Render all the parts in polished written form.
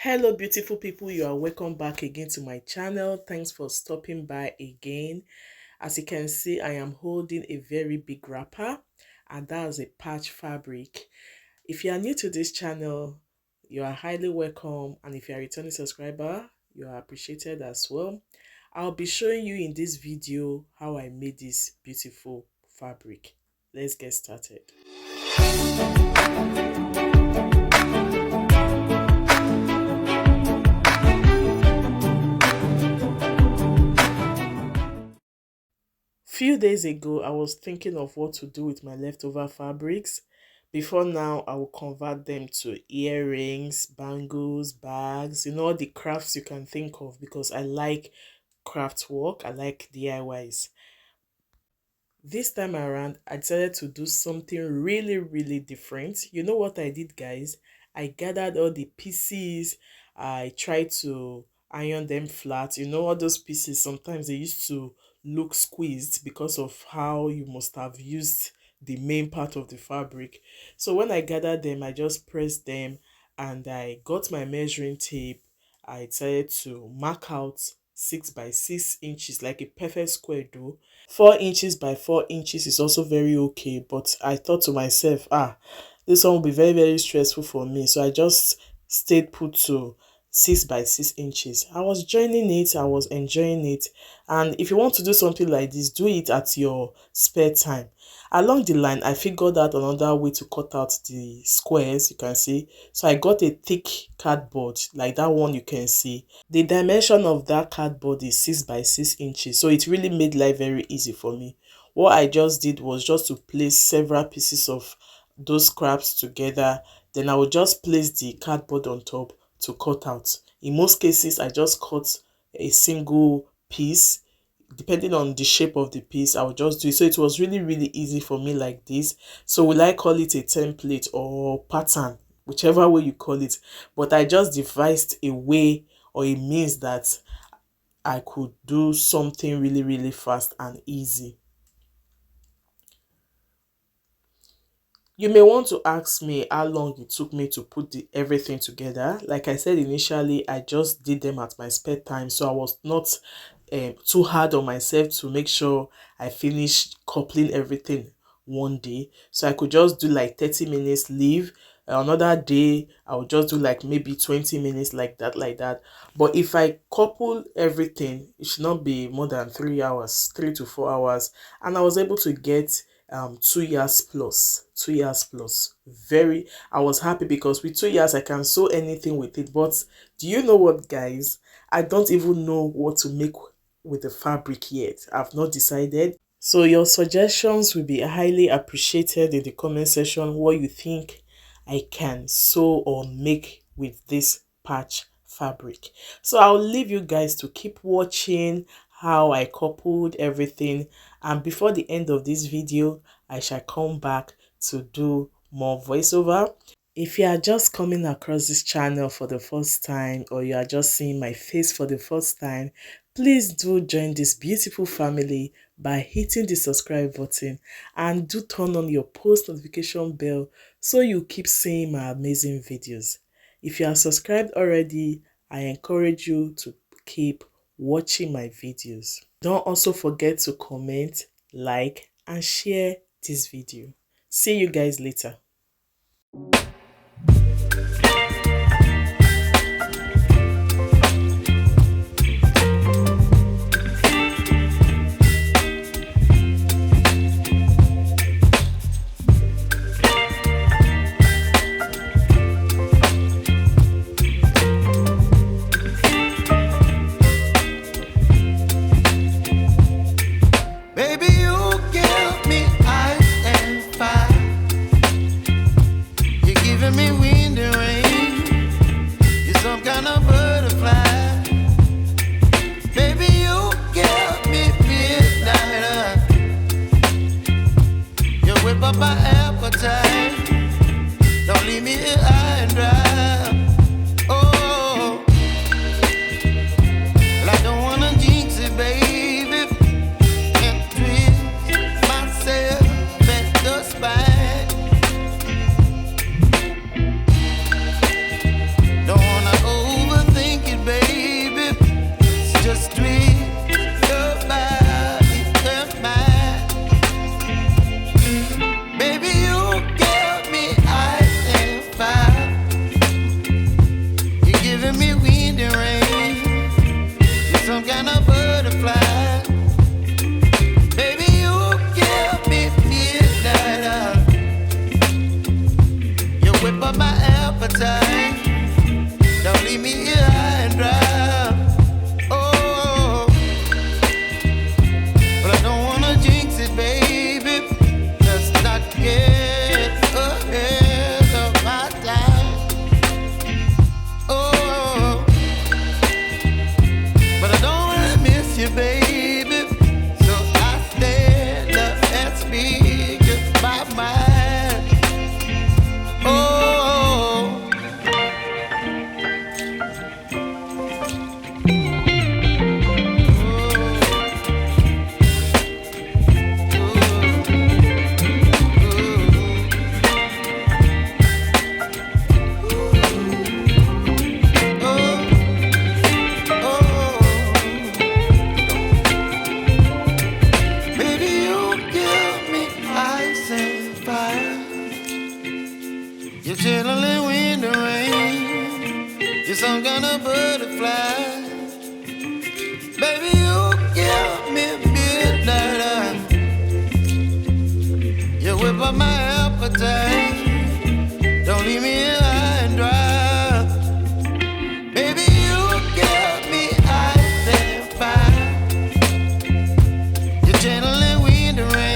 Hello beautiful people, you are welcome back again to my channel. Thanks for stopping by again. As you can see, I am holding a very big wrapper, and that is a patch fabric. If you are new to this channel, you are highly welcome, and if you are a returning subscriber, you are appreciated as well. I'll be showing you in this video how I made this beautiful fabric. Let's get started. Few days ago, I was thinking of what to do with my leftover fabrics. Before now, I will convert them to earrings, bangles, bags, all the crafts you can think of, because I like craft work, I like DIYs. This time around, I decided to do something really different. You know what I did, guys? I gathered all the pieces. I tried to iron them flat. All those pieces, sometimes they used to look squeezed because of how you must have used the main part of the fabric. So when I gathered them, I just pressed them and I got my measuring tape. I decided to mark out 6 by 6 inches, like a perfect square though. 4 inches by 4 inches is also very okay, but I thought to myself, this one will be very stressful for me. So I just stayed put to 6 by 6 inches. I was joining it, I was enjoying it. And if you want to do something like this, do it at your spare time. Along the line, I figured out another way to cut out the squares, you can see. So I got a thick cardboard, like that one you can see. The dimension of that cardboard is 6 by 6 inches, so it really made life very easy for me. What I just did was just to place several pieces of those scraps together. Then I would just place the cardboard on top to cut out. In most cases, I just cut a single piece. Depending on the shape of the piece, I would just do it. So it was really easy for me like this. So will I call it a template or pattern, whichever way you call it? But I just devised a way or a means that I could do something really fast and easy. You may want to ask me how long it took me to put everything together. Like I said initially, I just did them at my spare time, so I was not too hard on myself to make sure I finished coupling everything one day. So I could just do like 30 minutes, leave. Another day, I would just do like maybe 20 minutes, like that. But if I couple everything, it should not be more than 3 hours, 3 to 4 hours. And I was able to get 2 years plus. 2 years plus. I was happy because with 2 years I can sew anything with it. But do you know what, guys? I don't even know what to make with the fabric yet. I've not decided. So your suggestions will be highly appreciated in the comment section, what you think I can sew or make with this patch fabric. So I'll leave you guys to keep watching how I coupled everything, and before the end of this video I shall come back to do more voiceover. If you are just coming across this channel for the first time, or you are just seeing my face for the first time, please do join this beautiful family by hitting the subscribe button, and do turn on your post notification bell so you keep seeing my amazing videos. If you are subscribed already, I encourage you to keep watching my videos. Don't also forget to comment, like, and share this video. See you guys later. My appetite, don't leave me here high and dry. Oh, well, I don't wanna jinx it, baby, and twist myself at the spine. Don't wanna giving me wind and rain. You're some kind of butterfly. Baby, you give me midnight. You whip up my appetite. Don't leave me here high and dry. Oh, but I don't wanna jinx it, baby. Let's not get ahead of my time. Oh, but I don't wanna miss you, baby. So I stand up and speak just my mind. Oh. You're chilling in the rain. You're some kind of butterfly. Baby, you give me midnight. You whip up my appetite. Don't leave me here high and dry. Baby, you give me ice and fire. You're channeling wind and rain.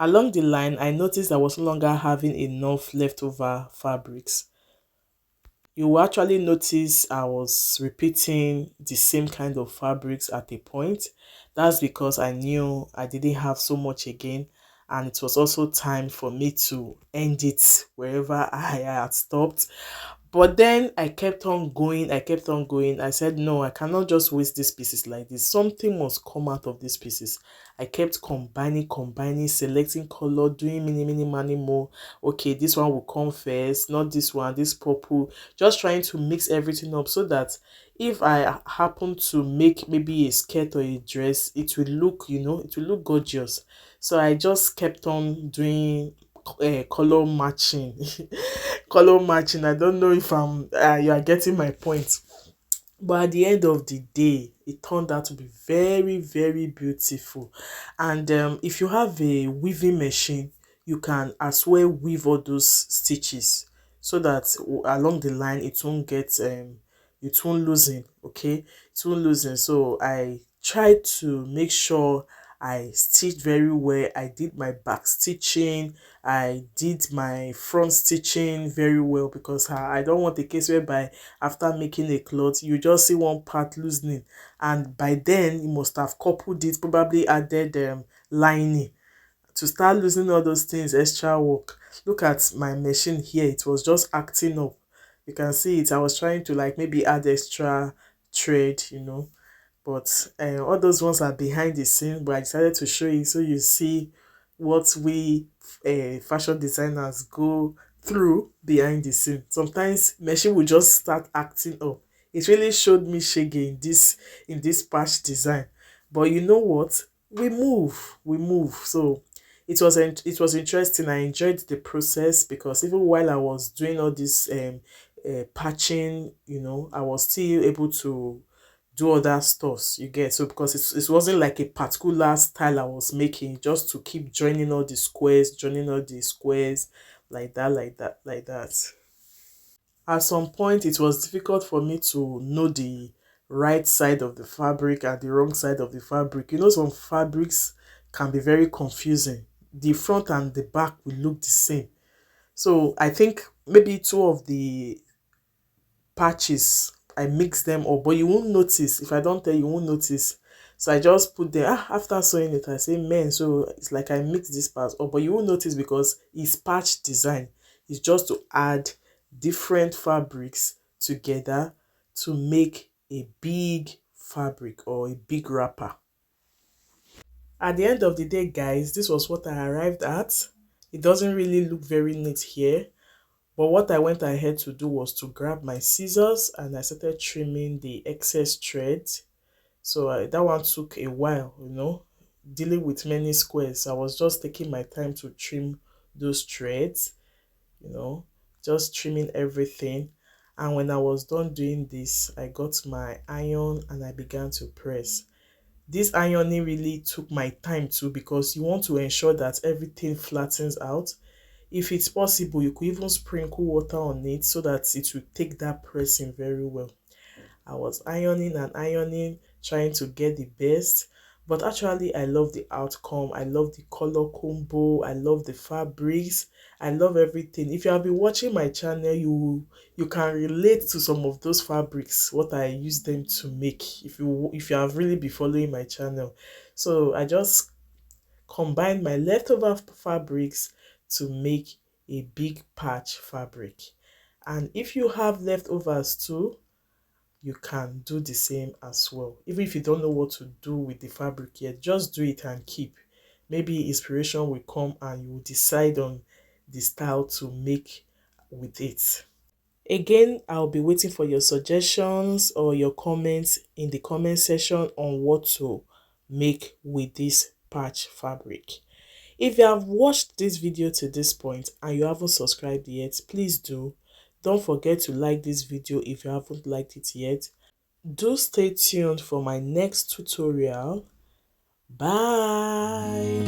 Along the line, I noticed I was no longer having enough leftover fabrics. You will actually notice I was repeating the same kind of fabrics at a point. That's because I knew I didn't have so much again, and it was also time for me to end it wherever I had stopped. But then I kept on going, I kept on going. I said, no, I cannot just waste these pieces like this. Something must come out of these pieces. I kept combining, selecting color, doing many more. Okay, this one will come first, not this one, this purple. Just trying to mix everything up so that If I happen to make maybe a skirt or a dress, it will look, it will look gorgeous. So I just kept on doing color matching. Color matching. I don't know if you are getting my point. But at the end of the day, it turned out to be very, very beautiful. And if you have a weaving machine, you can as well weave all those stitches so that along the line it won't loosen. Okay, it won't loosen. So I tried to make sure I stitched very well. I did my back stitching, I did my front stitching very well, because I don't want a case whereby after making a cloth you just see one part loosening, and by then you must have coupled it, probably added lining. To start losing all those things, extra work. Look at my machine here, it was just acting up. You can see it. I was trying to like maybe add extra thread, but all those ones are behind the scene, but I decided to show you so you see what we fashion designers go through behind the scene. Sometimes machine will just start acting up. It really showed me shaggy in this patch design. But you know what, we move. So it was interesting. I enjoyed the process, because even while I was doing all this patching, I was still able to do other stuffs, you get. So because it wasn't like a particular style I was making, just to keep joining all the squares, like that, like that, like that. At some point it was difficult for me to know the right side of the fabric and the wrong side of the fabric. Some fabrics can be very confusing. The front and the back will look the same. So I think maybe two of the patches I mix them up, but you won't notice. If I don't tell you, you won't notice. So I just put them, after sewing it, I say men. So it's like I mix this part up, but you won't notice because it's patch design. It's just to add different fabrics together to make a big fabric or a big wrapper. At the end of the day, guys, this was what I arrived at. It doesn't really look very neat here, but what I went ahead to do was to grab my scissors and I started trimming the excess threads. So that one took a while, dealing with many squares. I was just taking my time to trim those threads, you know, just trimming everything. And when I was done doing this, I got my iron and I began to press. This ironing really took my time too, because you want to ensure that everything flattens out. If it's possible, you could even sprinkle water on it so that it will take that pressing very well. I was ironing and ironing, trying to get the best. But actually, I love the outcome. I love the color combo. I love the fabrics. I love everything. If you have been watching my channel, you can relate to some of those fabrics, what I use them to make. If you have really been following my channel, so I just combined my leftover fabrics to make a big patch fabric. And if you have leftovers too, you can do the same as well. Even if you don't know what to do with the fabric yet, just do it and keep. Maybe inspiration will come and you will decide on the style to make with it. Again, I'll be waiting for your suggestions or your comments in the comment section on what to make with this patch fabric. If you have watched this video to this point and you haven't subscribed yet, please do. Don't forget to like this video if you haven't liked it yet. Do stay tuned for my next tutorial. Bye.